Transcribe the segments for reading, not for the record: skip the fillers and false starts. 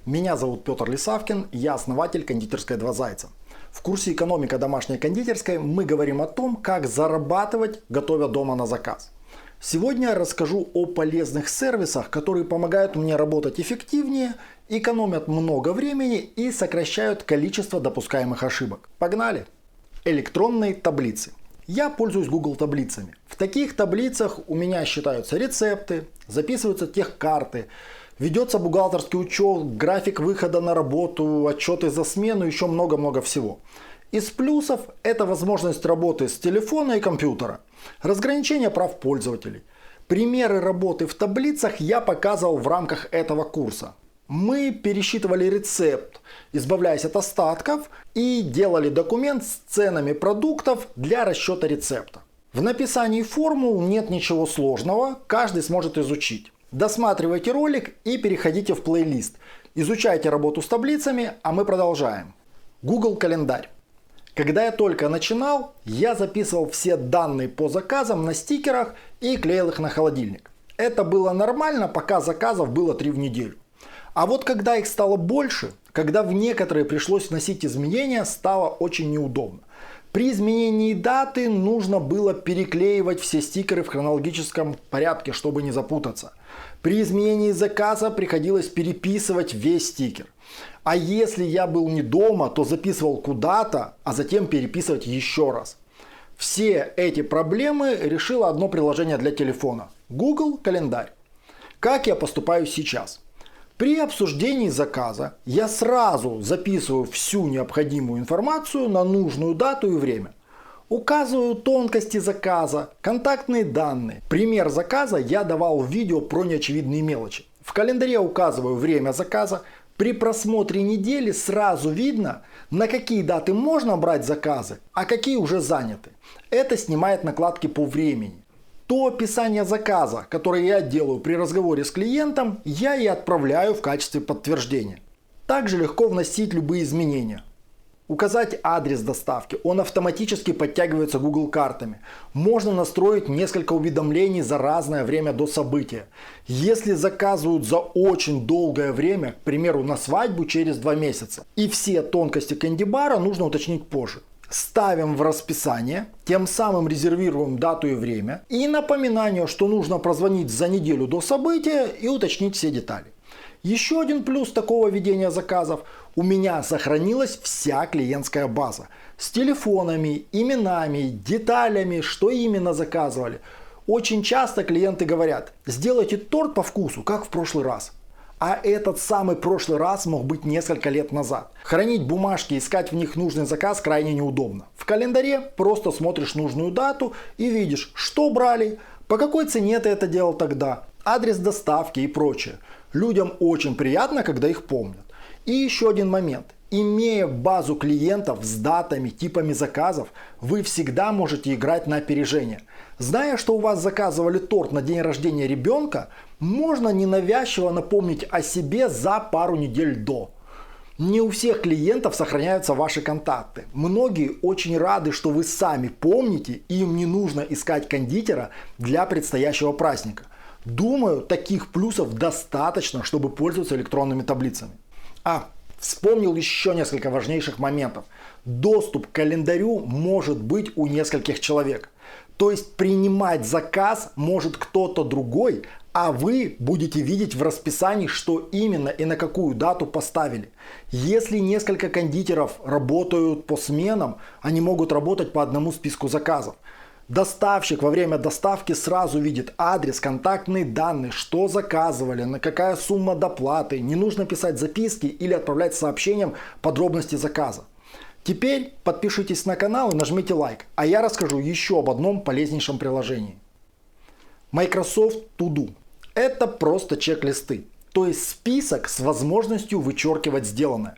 Меня зовут Петр Лисавкин, я основатель кондитерской «Два зайца». В курсе «Экономика домашней кондитерской» мы говорим о том, как зарабатывать, готовя дома на заказ. Сегодня я расскажу о полезных сервисах, которые помогают мне работать эффективнее, экономят много времени и сокращают количество допускаемых ошибок. Погнали! Электронные таблицы. Я пользуюсь Google таблицами. В таких таблицах у меня считаются рецепты, записываются техкарты, ведется бухгалтерский учет, график выхода на работу, отчеты за смену, еще много-много всего. Из плюсов это возможность работы с телефона и компьютера, разграничение прав пользователей. Примеры работы в таблицах я показывал в рамках этого курса. Мы пересчитывали рецепт, избавляясь от остатков, и делали документ с ценами продуктов для расчета рецепта. В написании формул нет ничего сложного, каждый сможет изучить. Досматривайте ролик и переходите в плейлист. Изучайте работу с таблицами, а мы продолжаем. Google календарь. Когда я только начинал, я записывал все данные по заказам на стикерах и клеил их на холодильник. Это было нормально, пока заказов было 3 в неделю. А вот когда их стало больше, когда в некоторые пришлось вносить изменения, стало очень неудобно. При изменении даты нужно было переклеивать все стикеры в хронологическом порядке, чтобы не запутаться. При изменении заказа приходилось переписывать весь стикер. А если я был не дома, то записывал куда-то, а затем переписывать еще раз. Все эти проблемы решило одно приложение для телефона – Google календарь. Как я поступаю сейчас? При обсуждении заказа я сразу записываю всю необходимую информацию на нужную дату и время. Указываю тонкости заказа, контактные данные. Пример заказа я давал в видео про неочевидные мелочи. В календаре указываю время заказа. При просмотре недели сразу видно, на какие даты можно брать заказы, а какие уже заняты. Это снимает накладки по времени. То описание заказа, которое я делаю при разговоре с клиентом, я и отправляю в качестве подтверждения. Также легко вносить любые изменения. Указать адрес доставки, он автоматически подтягивается Google картами. Можно настроить несколько уведомлений за разное время до события. Если заказывают за очень долгое время, к примеру на свадьбу через 2 месяца, и все тонкости кэнди-бара нужно уточнить позже. Ставим в расписание, тем самым резервируем дату и время, и напоминание, что нужно прозвонить за неделю до события и уточнить все детали. Еще один плюс такого ведения заказов – у меня сохранилась вся клиентская база с телефонами, именами, деталями, что именно заказывали. Очень часто клиенты говорят: сделайте торт по вкусу, как в прошлый раз. А этот самый прошлый раз мог быть несколько лет назад. Хранить бумажки, искать в них нужный заказ крайне неудобно. В календаре просто смотришь нужную дату и видишь, что брали, по какой цене ты это делал тогда, адрес доставки и прочее. Людям очень приятно, когда их помнят. И еще один момент. Имея базу клиентов с датами, типами заказов, вы всегда можете играть на опережение. Зная, что у вас заказывали торт на день рождения ребенка, можно ненавязчиво напомнить о себе за пару недель до. Не у всех клиентов сохраняются ваши контакты. Многие очень рады, что вы сами помните, и им не нужно искать кондитера для предстоящего праздника. Думаю, таких плюсов достаточно, чтобы пользоваться электронными таблицами. Вспомнил еще несколько важнейших моментов. Доступ к календарю может быть у нескольких человек. То есть принимать заказ может кто-то другой, а вы будете видеть в расписании, что именно и на какую дату поставили. Если несколько кондитеров работают по сменам, они могут работать по одному списку заказов. Доставщик во время доставки сразу видит адрес, контактные данные, что заказывали, на какая сумма доплаты. Не нужно писать записки или отправлять сообщением подробности заказа. Теперь подпишитесь на канал и нажмите лайк, а я расскажу еще об одном полезнейшем приложении. Microsoft To Do. Это просто чек-листы, то есть список с возможностью вычеркивать сделанное.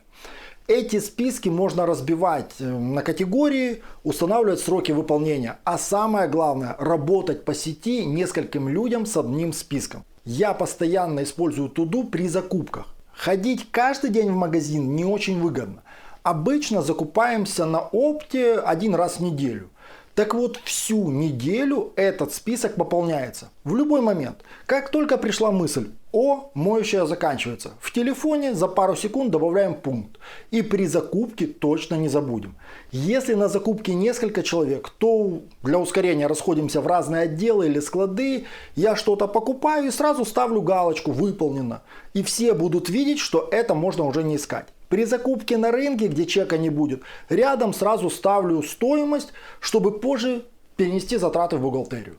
Эти списки можно разбивать на категории, устанавливать сроки выполнения. А самое главное, работать по сети нескольким людям с одним списком. Я постоянно использую To Do при закупках. Ходить каждый день в магазин не очень выгодно. Обычно закупаемся на опте 1 раз в неделю. Так вот, всю неделю этот список пополняется. В любой момент. Как только пришла мысль: о, моющая заканчивается, в телефоне за пару секунд добавляем пункт. И при закупке точно не забудем. Если на закупке несколько человек, то для ускорения расходимся в разные отделы или склады. Я что-то покупаю и сразу ставлю галочку «Выполнено». И все будут видеть, что это можно уже не искать. При закупке на рынке, где чека не будет, рядом сразу ставлю стоимость, чтобы позже перенести затраты в бухгалтерию.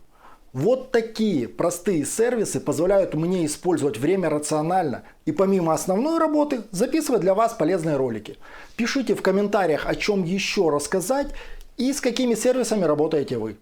Вот такие простые сервисы позволяют мне использовать время рационально и помимо основной работы записывать для вас полезные ролики. Пишите в комментариях, о чем еще рассказать и с какими сервисами работаете вы.